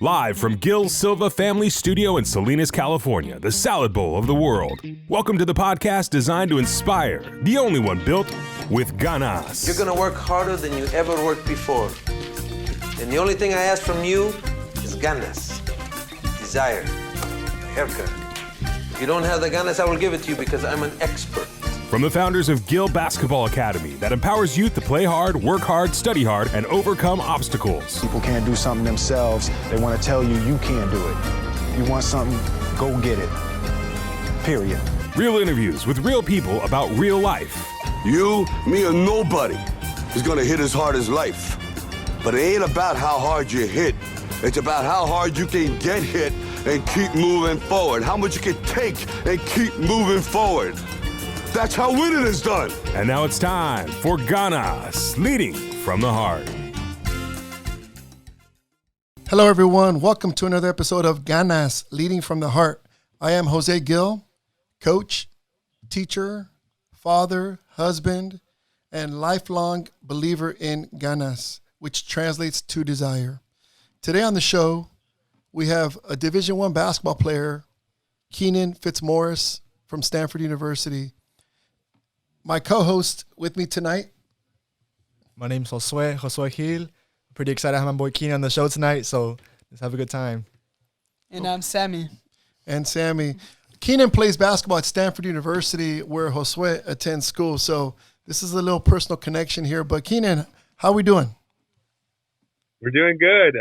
Live from Gil Silva Family Studio in Salinas, California, the salad bowl of the world. Welcome to the podcast designed to inspire, the only one built with ganas. You're gonna work harder than you ever worked before. And the only thing I ask from you is ganas, desire, a haircut. If you don't have the ganas, I will give it to you because I'm an expert. From the founders of Gil Basketball Academy that empowers youth to play hard, work hard, study hard, and overcome obstacles. People can't do something themselves. They want to tell you you can't do it. You want something, go get it. Period. Real interviews with real people about real life. You, me, or nobody is gonna hit as hard as life. But it ain't about how hard you hit. It's about how hard you can get hit and keep moving forward. How much you can take and keep moving forward. That's how winning is done. And now it's time for Ganas, leading from the heart. Hello, everyone. Welcome to another episode of Ganas, leading from the heart. I am Jose Gil, coach, teacher, father, husband, and lifelong believer in ganas, which translates to desire. Today on the show, we have a Division I basketball player, Keenan Fitzmorris from Stanford University. My co-host with me tonight. My name's Josue Gil. Pretty excited to have my boy Keenan on the show tonight, so let's have a good time. And I'm Sammy. And Sammy. Keenan plays basketball at Stanford University, where Josue attends school. So this is a little personal connection here. But Keenan, how are we doing? We're doing good.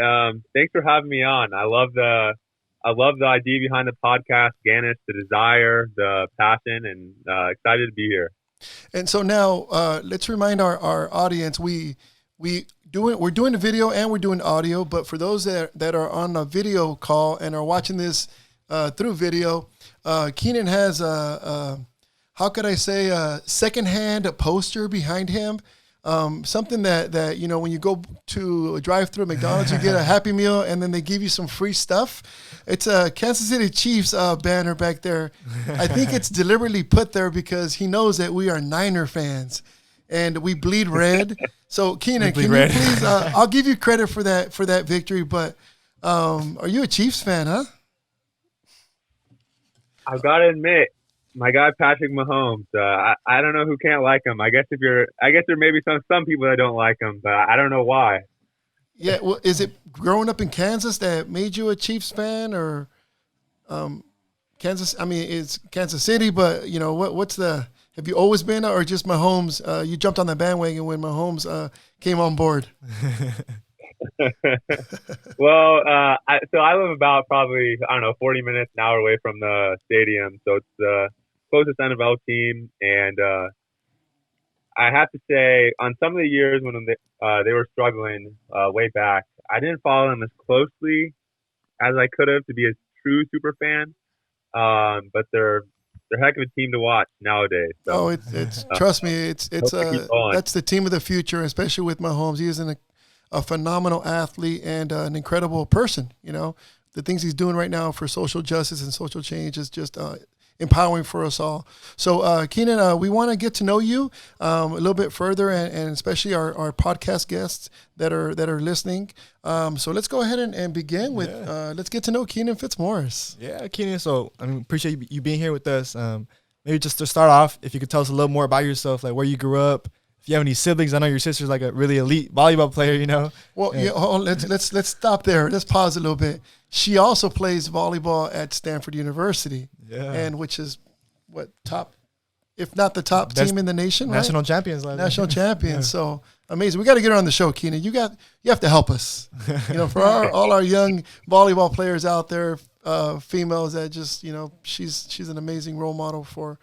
Thanks for having me on. I love the idea behind the podcast, Ganas, the desire, the passion, and excited to be here. And so now let's remind our audience, we're doing a video and we're doing audio, but for those that are on a video call and are watching this through video, Keenan has a secondhand poster behind him. Something that you know, when you go to a drive-through at McDonald's, you get a Happy Meal and then they give you some free stuff. It's a Kansas City Chiefs banner back there. I think it's deliberately put there because he knows that we are Niner fans and we bleed red. So Keenan, can you please? I'll give you credit for that victory, but are you a Chiefs fan, huh? I've got to admit, my guy Patrick Mahomes. I don't know who can't like him. I guess there may be some people that don't like him, but I don't know why. Yeah, well, is it growing up in Kansas that made you a Chiefs fan, or Kansas? I mean, it's Kansas City, but you know what's the? Have you always been, or just Mahomes? You jumped on the bandwagon when Mahomes came on board. Well, so I live about probably 40 minutes, an hour away from the stadium, so it's the closest NFL team, and I have to say, on some of the years when they were struggling way back, I didn't follow them as closely as I could have to be a true super fan. But they're a heck of a team to watch nowadays. So, it's trust me, it's that's the team of the future, especially with Mahomes. He is a phenomenal athlete and an incredible person. You know, the things he's doing right now for social justice and social change is just empowering for us all. So, Keenan, we want to get to know you a little bit further, and especially our podcast guests that are listening. So let's go ahead and begin with, let's get to know Keenan Fitzmorris. Yeah, Keenan, so I appreciate you being here with us. Maybe just to start off, if you could tell us a little more about yourself, like where you grew up, if you have any siblings. I know your sister's like a really elite volleyball player, you know. Well, let's stop there. Let's pause a little bit. She also plays volleyball at Stanford University, and which is what top, if not the top team in the nation, national right? champions, national champions. Yeah. So amazing. We got to get her on the show, Keenan. You have to help us. You know, for all our young volleyball players out there, females that just, you know, she's an amazing role model for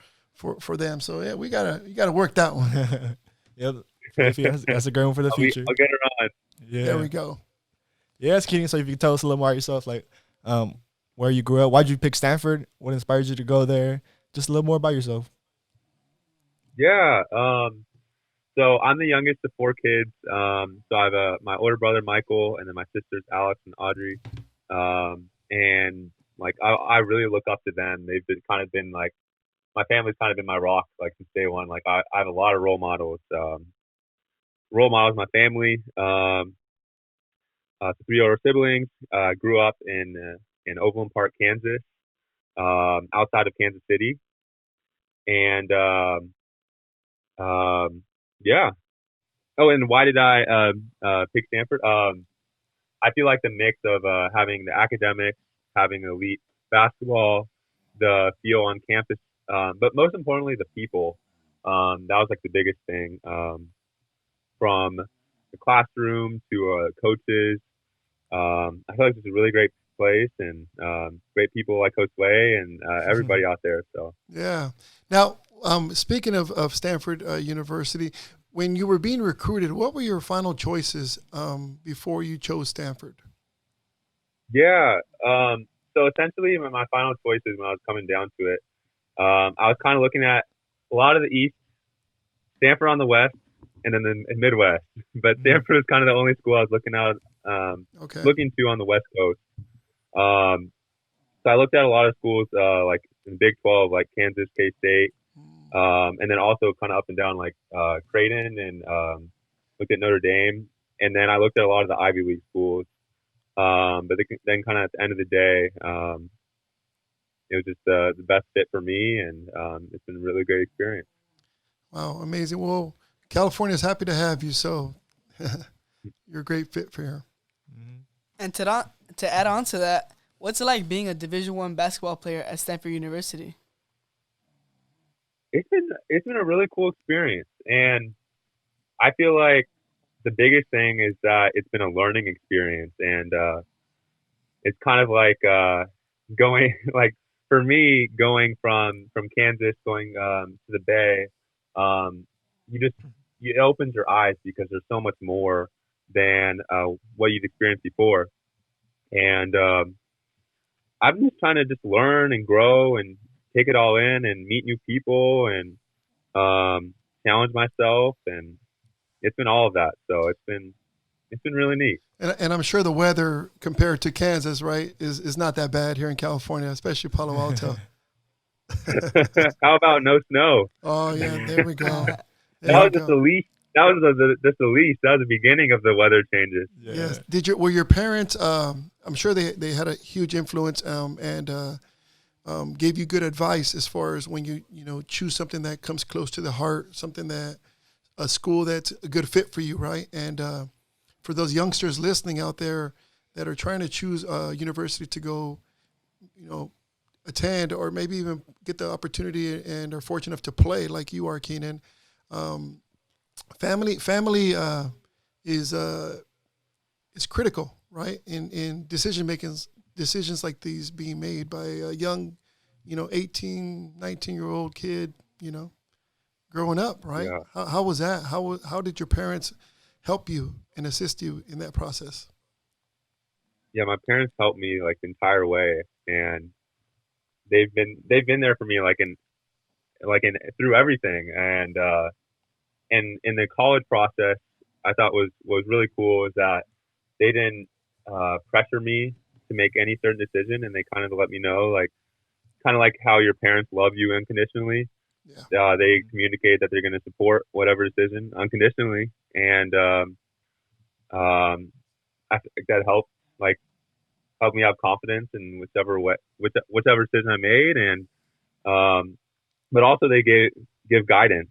them. So yeah, you gotta work that one. Yeah, that's a great one for the future. I'll get her on. Yeah, there we go. Yes, Keenan. So if you could tell us a little more about yourself, like where you grew up, why'd you pick Stanford? What inspired you to go there? Just a little more about yourself. Yeah. So I'm the youngest of four kids. So I have my older brother Michael, and then my sisters Alex and Audrey. And like I really look up to them. They've been like, my family's kind of been my rock like since day one. Like I have a lot of role models. My family. three older siblings. Grew up in Overland Park, Kansas, outside of Kansas City, and yeah. Oh, and why did I pick Stanford? I feel like the mix of having the academics, having elite basketball, the feel on campus, but most importantly, the people. That was like the biggest thing, from the classroom to coaches. I feel like it's a really great place and great people like Coach Way and everybody out there. So Yeah. Now, speaking of Stanford University, when you were being recruited, what were your final choices before you chose Stanford? yeah. So essentially, my final choices when I was coming down to it, I was kind of looking at a lot of the East, Stanford on the West, and then the Midwest. But Stanford was kind of the only school I was looking to on the West Coast. So I looked at a lot of schools like in Big 12, like Kansas, K-State, and then also kind of up and down like Creighton, and looked at Notre Dame, and then I looked at a lot of the Ivy League schools. But then kind of at the end of the day, it was just the best fit for me, and it's been a really great experience. Wow, amazing. Well, California is happy to have you, so you're a great fit for here. And to add on to that, what's it like being a Division I basketball player at Stanford University? It's been a really cool experience, and I feel like the biggest thing is that it's been a learning experience, and it's kind of like going like for me going from Kansas going to the Bay. It opens your eyes because there's so much more than what you've experienced before, and I'm just trying to just learn and grow and take it all in and meet new people and challenge myself, and it's been all of that. So it's been really neat. And I'm sure the weather compared to Kansas, right, is not that bad here in California, especially Palo Alto. How about no snow? Oh yeah, there we go. That was just the least. That was just the least. That was the beginning of the weather changes. Yeah. Yes. Were your parents? I'm sure they had a huge influence and gave you good advice as far as when you choose something that comes close to the heart, something that a school that's a good fit for you, right? And for those youngsters listening out there that are trying to choose a university to go, attend or maybe even get the opportunity and are fortunate enough to play like you are, Keenan. Family is critical, right? In decisions like these being made by a young, 18, 19-year-old kid, growing up, right? Yeah. How was that? How did your parents help you and assist you in that process? Yeah, my parents helped me like the entire way, and they've been there for me like in through everything, and in the college process, I thought was really cool is that they didn't pressure me to make any certain decision, and they kind of let me know kind of like how your parents love you unconditionally. Yeah. They communicate that they're going to support whatever decision unconditionally, and I think that helped me have confidence in whichever decision I made, and but also they give guidance.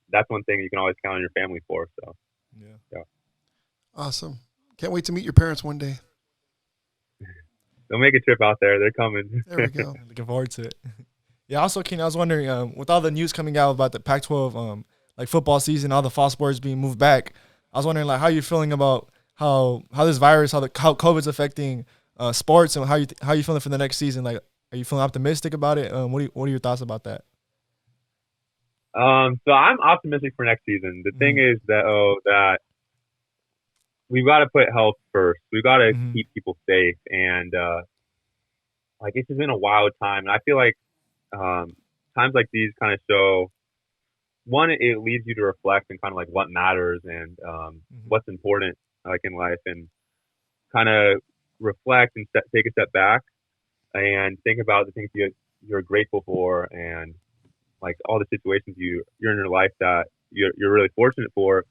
That's one thing you can always count on your family for. So yeah. Awesome. Can't wait to meet your parents one day. They'll make a trip out there. They're coming. There we go. Looking forward to it. Yeah. Also, Keenan, I was wondering, with all the news coming out about the Pac-12 football season, all the fall sports being moved back, I was wondering how you're feeling about how this virus, how COVID's affecting sports, and how you feeling for the next season. Are you feeling optimistic about it? What are your thoughts about that? So I'm optimistic for next season. The thing is that we've got to put health first. We've got to keep people safe, and it's just been a wild time. And I feel like times like these kind of show, one, it leads you to reflect and kind of what matters and what's important in life, and kind of reflect and take a step back and think about the things you're grateful for, and all the situations you're in your life that you're really fortunate for.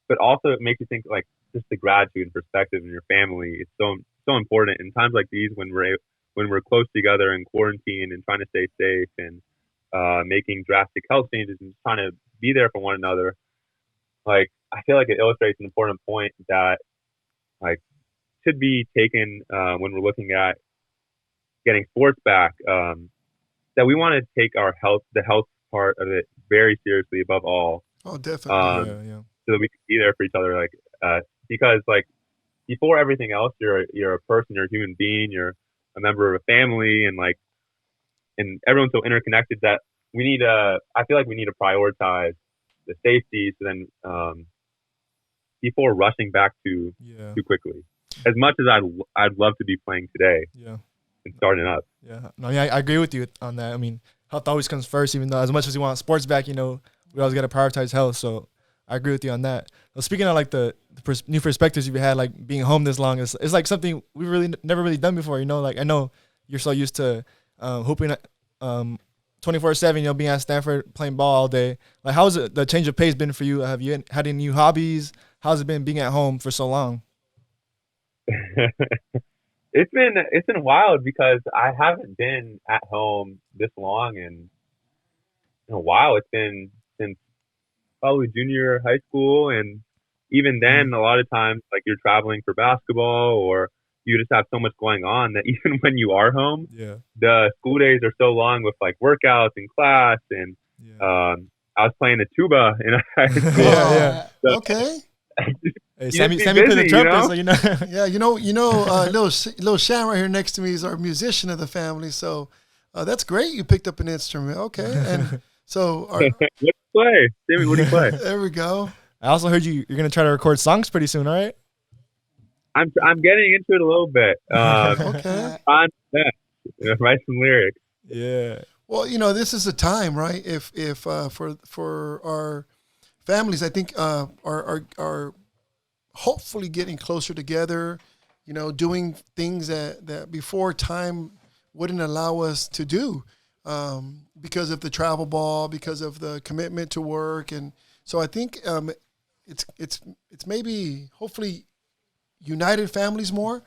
but also it makes you think like just the gratitude and perspective in your family. It's so important in times like these when we're close together in quarantine and trying to stay safe and making drastic health changes and trying to be there for one another. Like, I feel like it illustrates an important point that like should be taken when we're looking at getting sports back. That we want to take the health part of it very seriously above all. Oh, definitely. So that we can be there for each other. Like, because like before everything else, you're a person, you're a human being, you're a member of a family, and everyone's so interconnected that I feel like we need to prioritize the safety. So then, before rushing back too quickly, as much as I'd love to be playing today, and starting up. Yeah, no, yeah, I agree with you on that. I mean, health always comes first. Even though as much as we want sports back, we always got to prioritize health. So I agree with you on that. Well, speaking of like the new perspectives you've had, like being home this long, it's like something we really never really done before. Like I know you're so used to hooping 24/7. Being at Stanford playing ball all day. Like, how's the change of pace been for you? Have you had any new hobbies? How's it been being at home for so long? It's been wild because I haven't been at home this long in a while. It's been since probably junior year of high school, and even then, a lot of times, like you're traveling for basketball, or you just have so much going on that even when you are home, the school days are so long with like workouts and class, and I was playing the tuba in high school. So, okay. Hey, Sammy played the trumpet, so Yeah, little Shan right here next to me is our musician of the family. So that's great. You picked up an instrument. Okay, and so what do you play, Sammy? What do you play? There we go. I also heard you're gonna try to record songs pretty soon, all right? I'm getting into it a little bit. Okay. Write some lyrics. Yeah. Well, this is a time, right? If for our families, I think are hopefully getting closer together, doing things that before time wouldn't allow us to do because of the travel ball, because of the commitment to work. And so I think it's maybe hopefully united families more,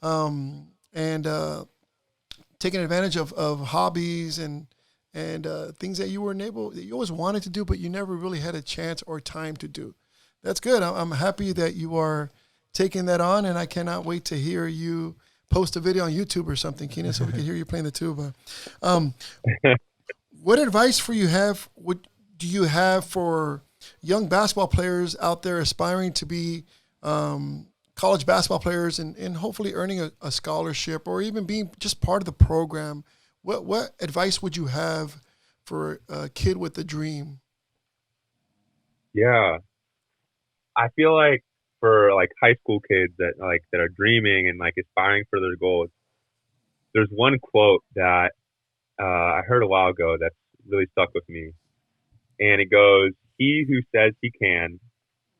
and taking advantage of hobbies and things that you always wanted to do, but you never really had a chance or time to do. That's good. I'm happy that you are taking that on, and I cannot wait to hear you post a video on YouTube or something, Keenan, so we can hear you playing the tuba. What advice do you have for young basketball players out there aspiring to be college basketball players and hopefully earning a scholarship or even being just part of the program? What advice would you have for a kid with a dream? Yeah. I feel like for like high school kids that are dreaming and like aspiring for their goals, there's one quote that I heard a while ago that's really stuck with me. And it goes, "He who says he can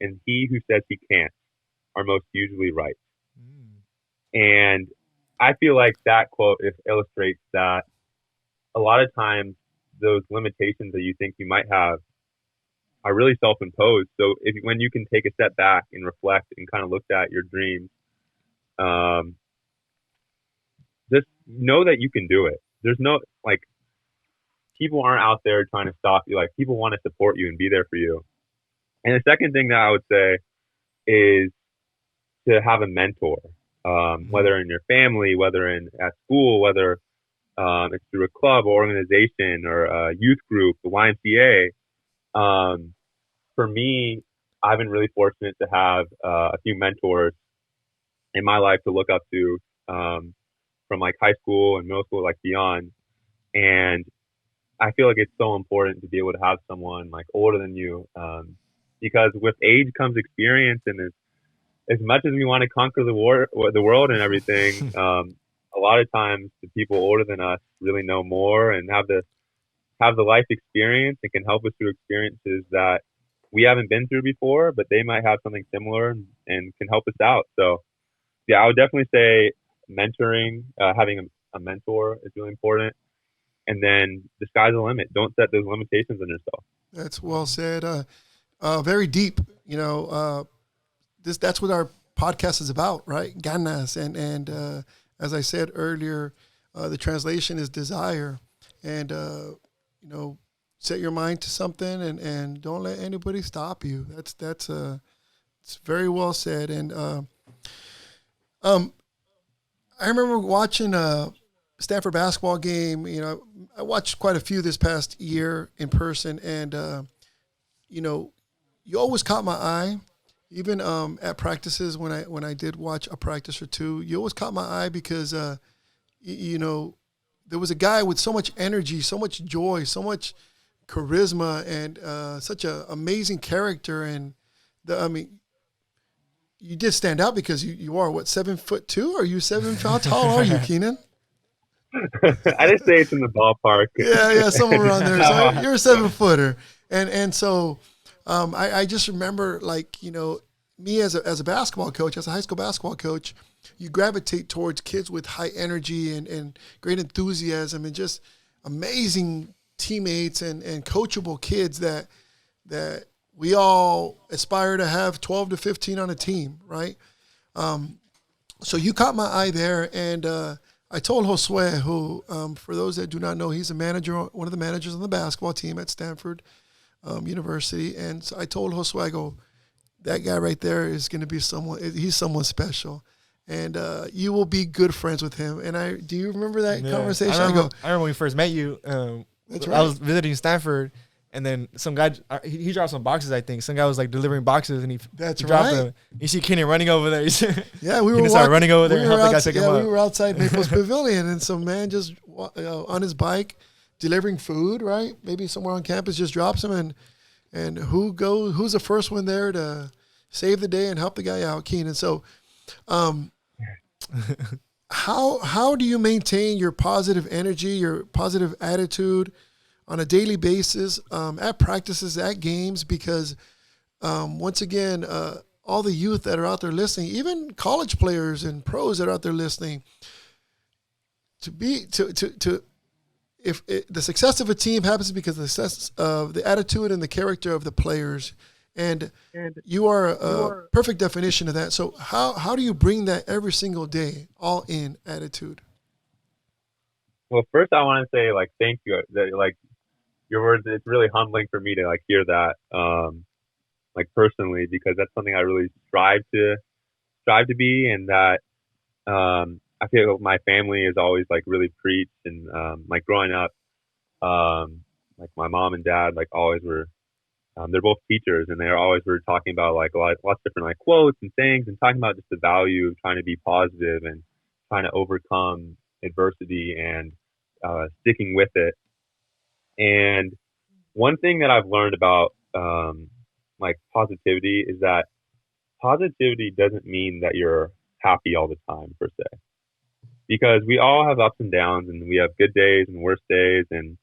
and he who says he can't are most usually right." And I feel like that quote illustrates that a lot of times those limitations that you think you might have are really self-imposed. So when you can take a step back and reflect and kind of look at your dreams, just know that you can do it. There's no, like, people aren't out there trying to stop you. Like, people want to support you and be there for you. And the second thing that I would say is to have a mentor, whether in your family, whether at school, whether it's through a club or organization or a youth group, the YMCA. For me, I've been really fortunate to have a few mentors in my life to look up to, from like high school and middle school, like beyond. And I feel like it's so important to be able to have someone like older than you, because with age comes experience. And as much as we want to conquer the world and everything, a lot of times the people older than us really know more and have the life experience and can help us through experiences that we haven't been through before, but they might have something similar and can help us out. So yeah, I would definitely say mentoring, having a mentor is really important. And then the sky's the limit. Don't set those limitations on yourself. That's well said. very deep. That's what our podcast is about, right? Ganas, and as I said earlier, the translation is desire, and set your mind to something, and don't let anybody stop you. It's very well said. And I remember watching a Stanford basketball game. I watched quite a few this past year in person, and you always caught my eye. Even at practices, when I did watch a practice or two, you always caught my eye because there was a guy with so much energy, so much joy, so much charisma, and such an amazing character. And you did stand out because you are 7'2"? Are you 7? How tall are you, Keenan? I didn't say it's in the ballpark. Yeah, somewhere around there. So you're a 7-footer, and so. I just remember, me as a basketball coach, as a high school basketball coach, you gravitate towards kids with high energy and great enthusiasm and just amazing teammates and coachable kids that we all aspire to have 12 to 15 on a team, right? So you caught my eye there, and I told Josue, who, for those that do not know, he's one of the managers on the basketball team at Stanford University, and so I told Josue, I go, that guy right there is going to be he's someone special, and you will be good friends with him. And do you remember that conversation? I remember when we first met you. That's right. I was visiting Stanford, and then some guy, he dropped some boxes, I think. Some guy was delivering boxes, and he dropped them. You see Keenan running over there. Yeah, we were running over there and helped the guy pick him up. We were outside Naples Pavilion, and some man just on his bike delivering food, right? Maybe somewhere on campus, just drops him, and who's the first one there to save the day and help the guy out? Keenan. So, how do you maintain your positive energy, your positive attitude on a daily basis at practices, at games? Because once again, all the youth that are out there listening, even college players and pros that are out there listening, if the success of a team happens because of the success of the attitude and the character of the players, and you are a perfect definition of that. So how do you bring that every single day, all in attitude? Well, first I want to say thank you. Your words, it's really humbling for me to hear that personally, because that's something I really strive to be, and that I feel like my family is always really preached, and growing up, my mom and dad always were, they're both teachers, and they always were talking about lots of different quotes and things, and talking about just the value of trying to be positive and trying to overcome adversity and sticking with it. And one thing that I've learned about positivity is that positivity doesn't mean that you're happy all the time per se. Because we all have ups and downs, and we have good days and worse days, and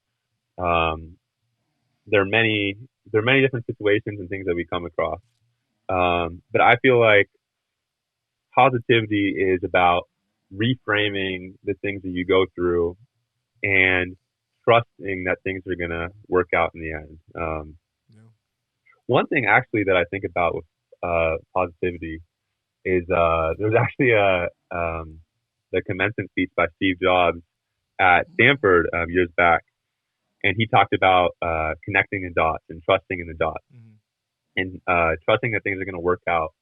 there are many different situations and things that we come across. But I feel like positivity is about reframing the things that you go through and trusting that things are gonna work out in the end. One thing actually that I think about with positivity is there's actually the commencement speech by Steve Jobs at Stanford years back, and he talked about connecting the dots and trusting in the dots, and trusting that things are going to work out,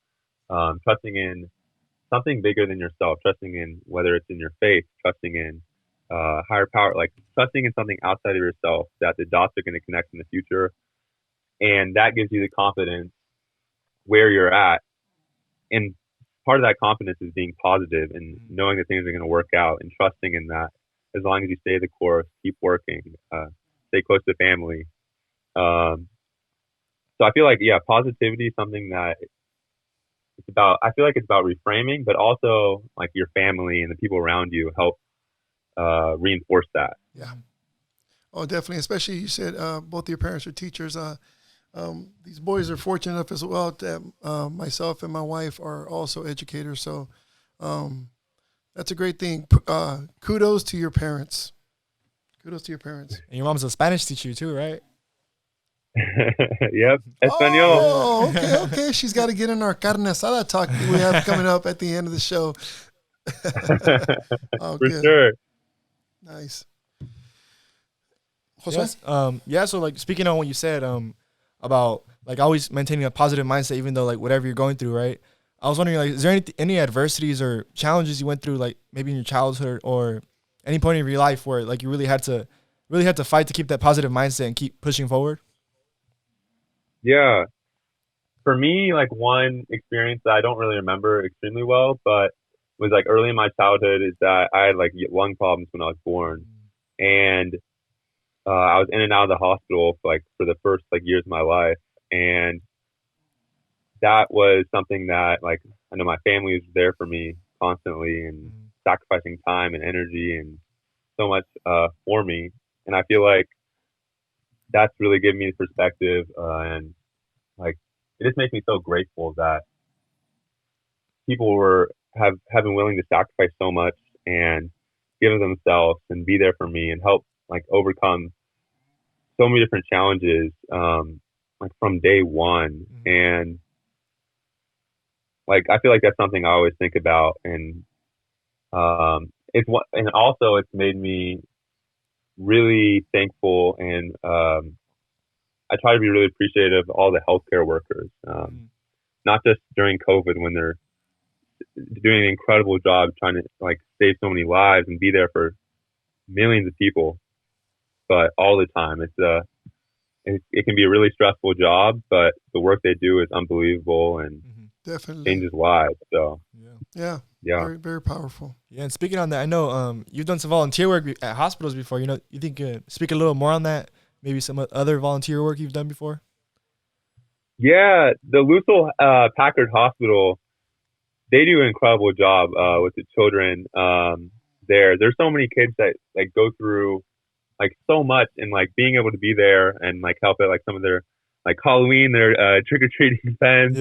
trusting in something bigger than yourself, trusting in whether it's in your faith, trusting in higher power, trusting in something outside of yourself, that the dots are going to connect in the future, and that gives you the confidence where you're at. And part of that confidence is being positive and knowing that things are going to work out and trusting in that. As long as you stay the course, keep working, stay close to family. So I feel like, positivity is something that it's about. I feel like it's about reframing, but also your family and the people around you help reinforce that. Yeah. Oh, definitely. Especially you said both your parents are teachers. These boys are fortunate enough as well that myself and my wife are also educators. So that's a great thing. Kudos to your parents. Kudos to your parents. And your mom's a Spanish teacher too, right? Yep, Espanol. Oh, okay. She's got to get in our carne asada talk we have coming up at the end of the show. Oh, For good. sure. Nice. Jose? Yes. Yeah. So like speaking on what you said, about like always maintaining a positive mindset, even though like whatever you're going through, right? I was wondering, like, is there any adversities or challenges you went through, like maybe in your childhood or any point of your life where like you really had to fight to keep that positive mindset and keep pushing forward? Yeah. For me, like one experience that I don't really remember extremely well, but was like early in my childhood is that I had like lung problems when I was born. And I was in and out of the hospital for the first like years of my life. And that was something that like I know my family was there for me constantly and sacrificing time and energy and so much for me. And I feel like that's really given me the perspective and like it just makes me so grateful that people have been willing to sacrifice so much and give of themselves and be there for me and help like overcome so many different challenges like from day one. And like I feel like that's something I always think about, and it's made me really thankful, and I try to be really appreciative of all the healthcare workers, not just during COVID when they're doing an incredible job trying to like save so many lives and be there for millions of people, but all the time. It can be a really stressful job, but the work they do is unbelievable and definitely changes lives. So yeah. Very, very powerful. Yeah, and speaking on that, I know you've done some volunteer work at hospitals before. You think speak a little more on that? Maybe some other volunteer work you've done before? Yeah, the Lucille Packard Hospital, they do an incredible job with the children there. There's so many kids that like go through like so much, and like being able to be there and like help at like some of their like Halloween, their trick or treating events,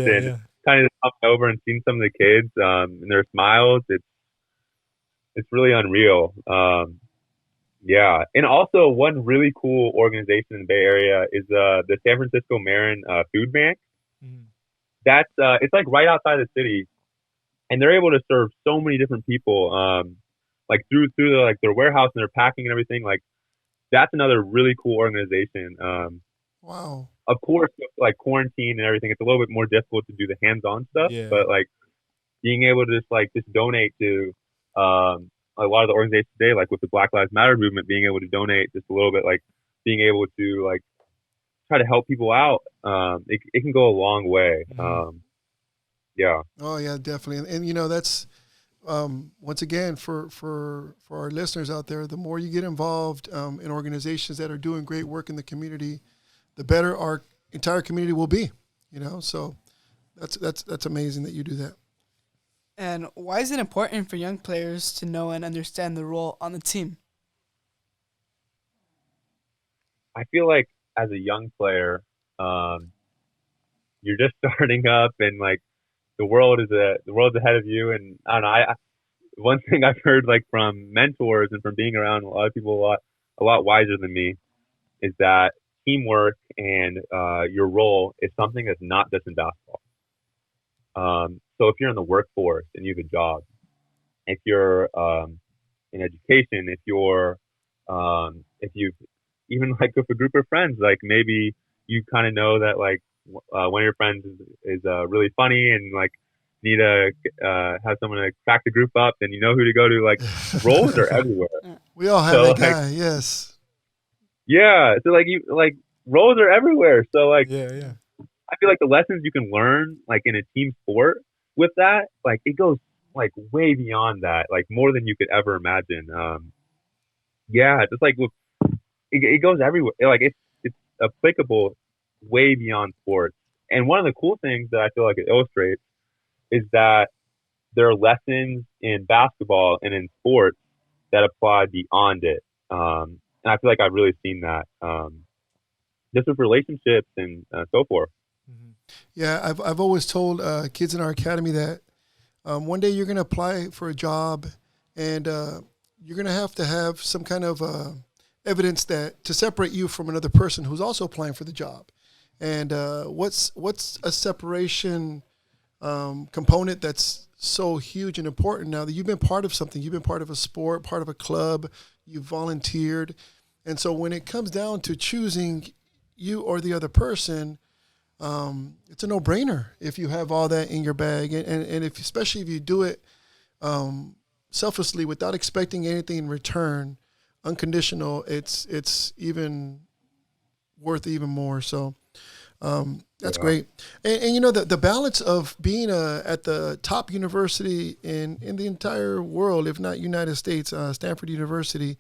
kind of come over and seeing some of the kids and their smiles. It's really unreal. Yeah, and also one really cool organization in the Bay Area is the San Francisco Marin Food Bank. That's it's like right outside the city, and they're able to serve so many different people like through their warehouse and their packing and everything. Like that's another really cool organization. Wow. Of course, with, like quarantine and everything, it's a little bit more difficult to do the hands-on stuff. Yeah. But like being able to just donate to a lot of the organizations today, like with the Black Lives Matter movement, being able to donate just a little bit, like being able to like try to help people out, it can go a long way. Yeah. Oh yeah, definitely. And that's once again for our listeners out there, the more you get involved in organizations that are doing great work in the community, the better our entire community will be. So that's amazing that you do that. And why is it important for young players to know and understand the role on the team? I feel like as a young player, you're just starting up, and like the world's ahead of you. And I don't know. One thing I've heard like from mentors and from being around a lot of people a lot wiser than me is that teamwork and your role is something that's not just in basketball. So if you're in the workforce and you have a job, if you're in education, if you even like with a group of friends, like maybe you kind of know that like one of your friends is really funny and like need to have someone to crack the group up, and you know who to go to. Like roles are everywhere. We all have that guy. Yes. Yeah. So like roles are everywhere. So like yeah. I feel like the lessons you can learn like in a team sport with that, like it goes like way beyond that, like more than you could ever imagine. Just like it goes everywhere. Like it's applicable way beyond sports. And one of the cool things that I feel like it illustrates is that there are lessons in basketball and in sports that apply beyond it. And I feel like I've really seen that just with relationships and so forth. Yeah, I've always told kids in our academy that one day you're going to apply for a job, and you're going to have some kind of evidence that to separate you from another person who's also applying for the job. And what's a separation component that's so huge and important now that you've been part of something, you've been part of a sport, part of a club, you've volunteered. And so when it comes down to choosing you or the other person, it's a no-brainer if you have all that in your bag. And if, especially if you do it selflessly without expecting anything in return, unconditional, it's even worth even more. So that's great. And you know, the balance of being at the top university in the entire world, if not United States, Stanford University,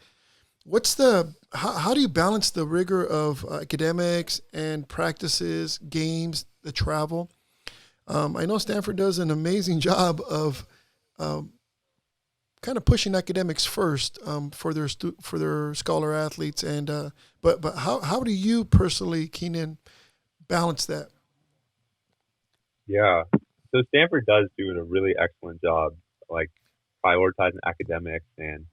how do you balance the rigor of academics and practices, games, the travel? I know Stanford does an amazing job of kind of pushing academics first for their scholar athletes, and but how do you personally, Keenan, balance that? Yeah, so Stanford does do a really excellent job, like prioritizing academics and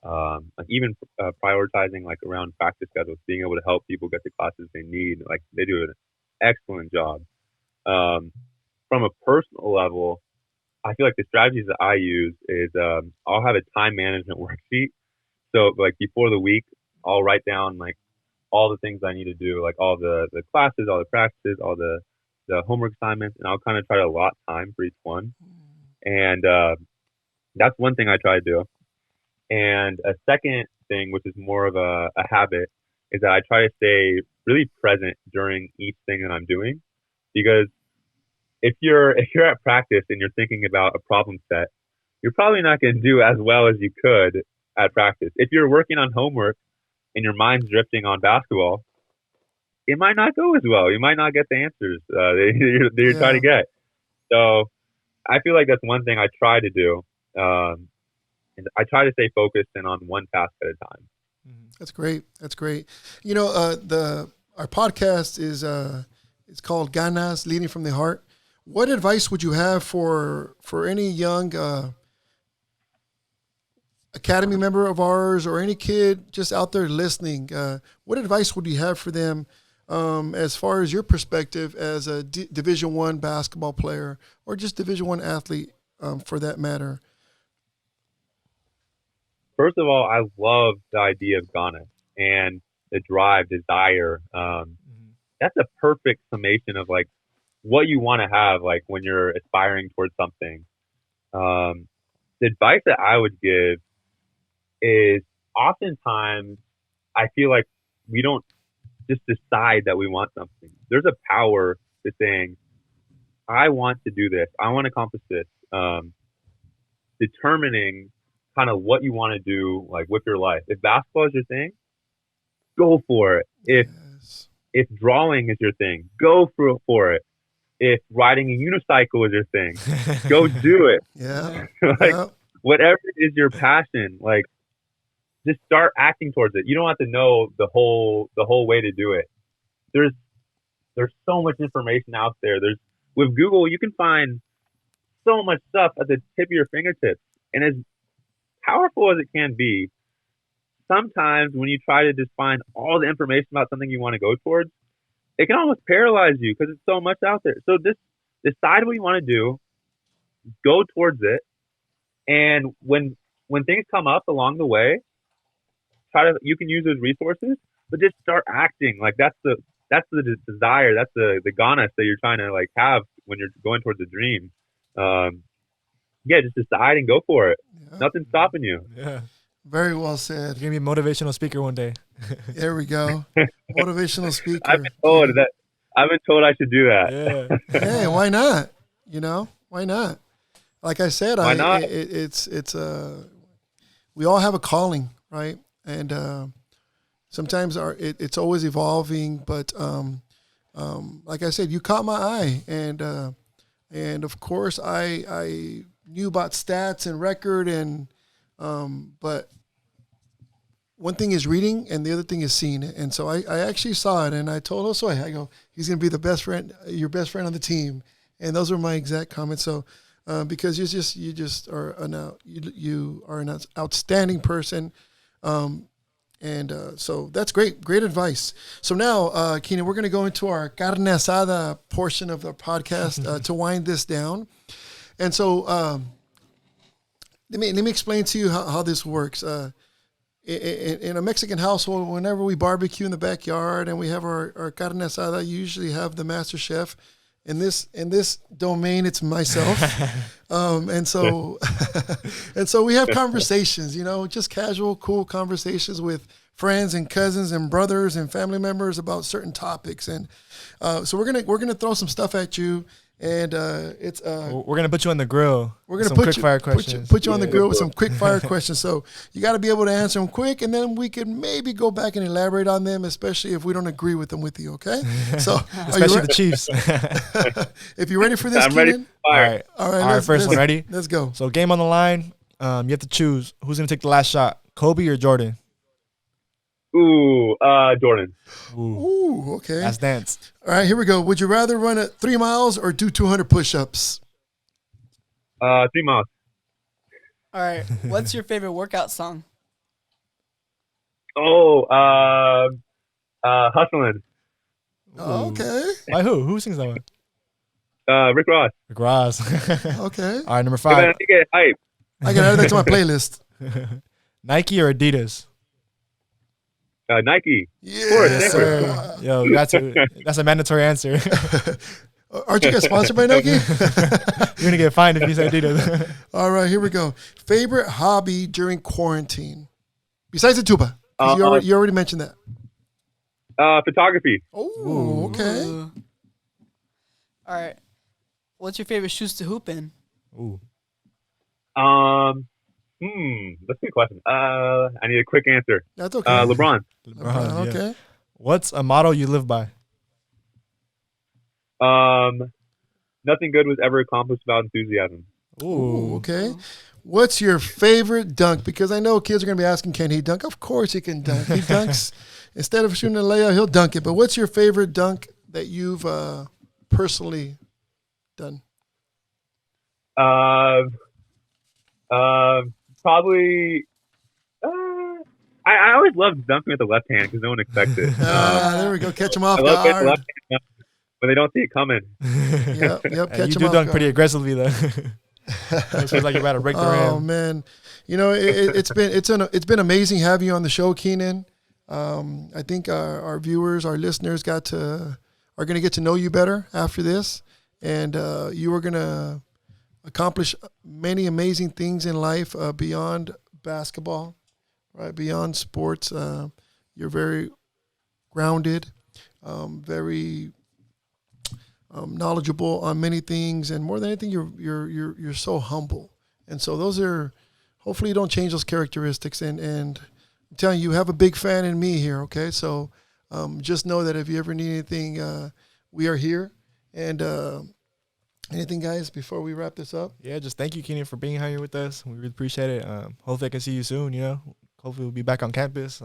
like even prioritizing like around practice schedules, being able to help people get the classes they need. Like they do an excellent job. From a personal level, I feel like the strategies that I use is I'll have a time management worksheet. So like before the week, I'll write down like all the things I need to do, like all the classes, all the practices, all the homework assignments, and I'll kind of try to allot time for each one. And that's one thing I try to do. And a second thing, which is more of a habit, is that I try to stay really present during each thing that I'm doing. Because if you're at practice and you're thinking about a problem set, you're probably not going to do as well as you could at practice. If you're working on homework and your mind's drifting on basketball, it might not go as well. You might not get the answers that you're trying to get. So I feel like that's one thing I try to do. And I try to stay focused and on one task at a time. That's great. That's great. You know, our podcast is it's called Ganas, Leading from the Heart. What advice would you have for any young academy member of ours or any kid just out there listening? What advice would you have for them as far as your perspective as a Division I basketball player or just Division I athlete for that matter? First of all, I love the idea of Ghana and the drive, desire. That's a perfect summation of like what you want to have, like when you're aspiring towards something. The advice that I would give is oftentimes I feel like we don't just decide that we want something. There's a power to saying, I want to do this. I want to accomplish this. Determining kind of what you want to do, like with your life. If basketball is your thing, go for it. If drawing is your thing, go for it. If riding a unicycle is your thing, go do it. Whatever is your passion, like just start acting towards it. You don't have to know the whole way to do it. There's so much information out there. With Google, you can find so much stuff at the tip of your fingertips. And as powerful as it can be, sometimes when you try to just find all the information about something you want to go towards, it can almost paralyze you because it's so much out there. So just decide what you want to do, go towards it, and when things come up along the way, you can use those resources, but just start acting. Like that's the desire, that's the ganas that you're trying to like have when you're going towards a dream. Just decide and go for it. Nothing's stopping you. Yeah. Very well said. You're going to be a motivational speaker one day. There we go. Motivational speaker. I've been told I should do that. Yeah. Hey, why not? You know, why not? Like I said, why not? We all have a calling, right? And sometimes it's always evolving, but like I said, you caught my eye, and of course I knew about stats and record, and but one thing is reading and the other thing is seeing it. And so I actually saw it, and I told Josue, I go, he's going to be the best friend, your best friend on the team. And those were my exact comments. So because you are an outstanding person. And so that's great advice. So now, Keenan, we're going to go into our carne asada portion of the podcast to wind this down. And so let me explain to you how this works. In a Mexican household, whenever we barbecue in the backyard and we have our carne asada, I usually have the master chef. In this domain, it's myself, and so we have conversations, just casual, cool conversations with friends and cousins and brothers and family members about certain topics, and so we're gonna throw some stuff at you, and we're gonna put you on the grill. We're gonna put you on the grill with some quick fire questions. So you got to be able to answer them quick, and then we can maybe go back and elaborate on them, especially if we don't agree with them with you. Okay? So especially the Chiefs. If you're ready for this, I'm ready. Keenan? All right. First one, ready? Let's go. So game on the line. You have to choose who's gonna take the last shot, Kobe or Jordan. Ooh, Jordan. Ooh, okay. Last dance. All right, here we go. Would you rather run 3 miles or do 200 push-ups? 3 miles. All right. What's your favorite workout song? Oh, Hustlin'. Oh, okay. By who? Who sings that one? Rick Ross. Rick Ross. Okay. All right, number Hey, man, 5. I get hype. I can add that to my playlist. Nike or Adidas? Nike. Yes, sir. Yo, that's a mandatory answer. Aren't you guys sponsored by Nike? You're gonna get fined if you say Adidas. All right, here we go. Favorite hobby during quarantine, besides the tuba? 'Cause you already mentioned that. Photography. Oh, okay. All right. What's your favorite shoes to hoop in? Ooh. That's a good question. I need a quick answer. That's okay. LeBron. LeBron, yeah. Okay. What's a motto you live by? Nothing good was ever accomplished without enthusiasm. Ooh, okay. What's your favorite dunk? Because I know kids are going to be asking, can he dunk? Of course he can dunk. He dunks. Instead of shooting a layup, he'll dunk it. But what's your favorite dunk that you've personally done? Probably. I always loved dunking with the left hand because no one expects it. There we go. Catch him off I love getting guard. the left hand when they don't see it coming. Yep. You Catch him do off dunk guard. pretty aggressively though. It feels like you're about to break the rim. Oh man, it's been amazing having you on the show, Keenan. I think our viewers, our listeners, are going to get to know you better after this, and you are going to accomplish many amazing things in life beyond basketball, right? Beyond sports. You're very grounded, very knowledgeable on many things, and more than anything, you're so humble. And so those are, hopefully you don't change those characteristics. And I'm telling you, you have a big fan in me here. Okay. So just know that if you ever need anything, we are here. And anything, guys, before we wrap this up? Yeah, just thank you, Keenan, for being here with us. We really appreciate it. Hopefully I can see you soon, Hopefully we'll be back on campus.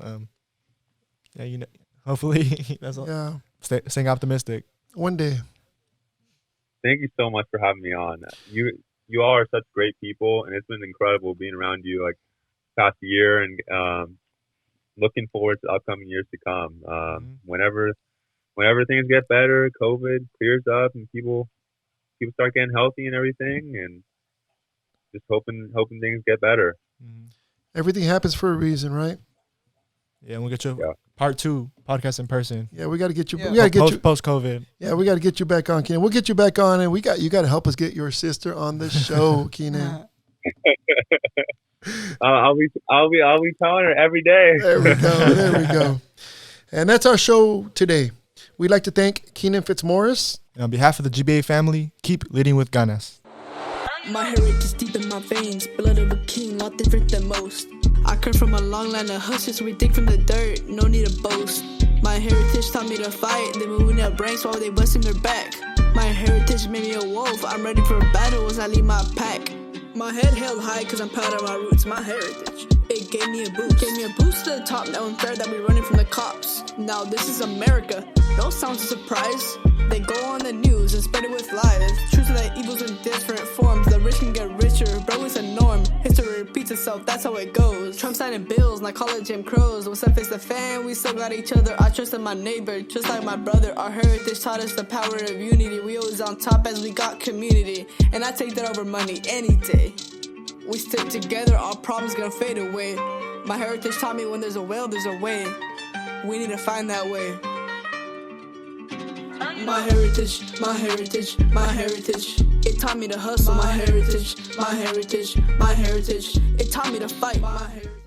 Hopefully that's all. Yeah. Staying optimistic. One day. Thank you so much for having me on. You all are such great people, and it's been incredible being around you like past year, and looking forward to upcoming years to come. Whenever things get better, COVID clears up, and people start getting healthy and everything, and just hoping things get better. Everything happens for a reason, right? Yeah, we'll get you part 2 podcast in person. Yeah, we got to get you. Yeah. We got to get you post COVID. Yeah, we got to get you back on, Keenan. We'll get you back on, and you got to help us get your sister on the show, Keenan. I'll be telling her every day. There we go. And that's our show today. We'd like to thank Keenan Fitzmorris. And on behalf of the GBA family, keep leading with ganas. My heritage is deep in my veins, blood of a king, lot different than most. I come from a long line of hustlers, we dig from the dirt, no need to boast. My heritage taught me to fight, they moving their brains while they busting their back. My heritage made me a wolf, I'm ready for battle as I lead my pack. My head held high cause I'm proud of my roots, my heritage. It gave me a boost to the top, now unfair that we running from the cops. Now this is America, don't sound surprised. they go on the news and spread it with lies. Truth that evil's in different forms. The rich can get richer, bro, it's a norm. History repeats itself, that's how it goes. Trump signing bills, not call it Jim Crows. What's up, it's the fan, we still got each other. I trust in my neighbor, just like my brother. Our heritage taught us the power of unity. We always on top as we got community. And I take that over money any day. We stick together, our problems gonna fade away. My heritage taught me when there's a will, there's a way. We need to find that way. My heritage, my heritage, my heritage. It taught me to hustle. My heritage, my heritage, my heritage. It taught me to fight. My heritage.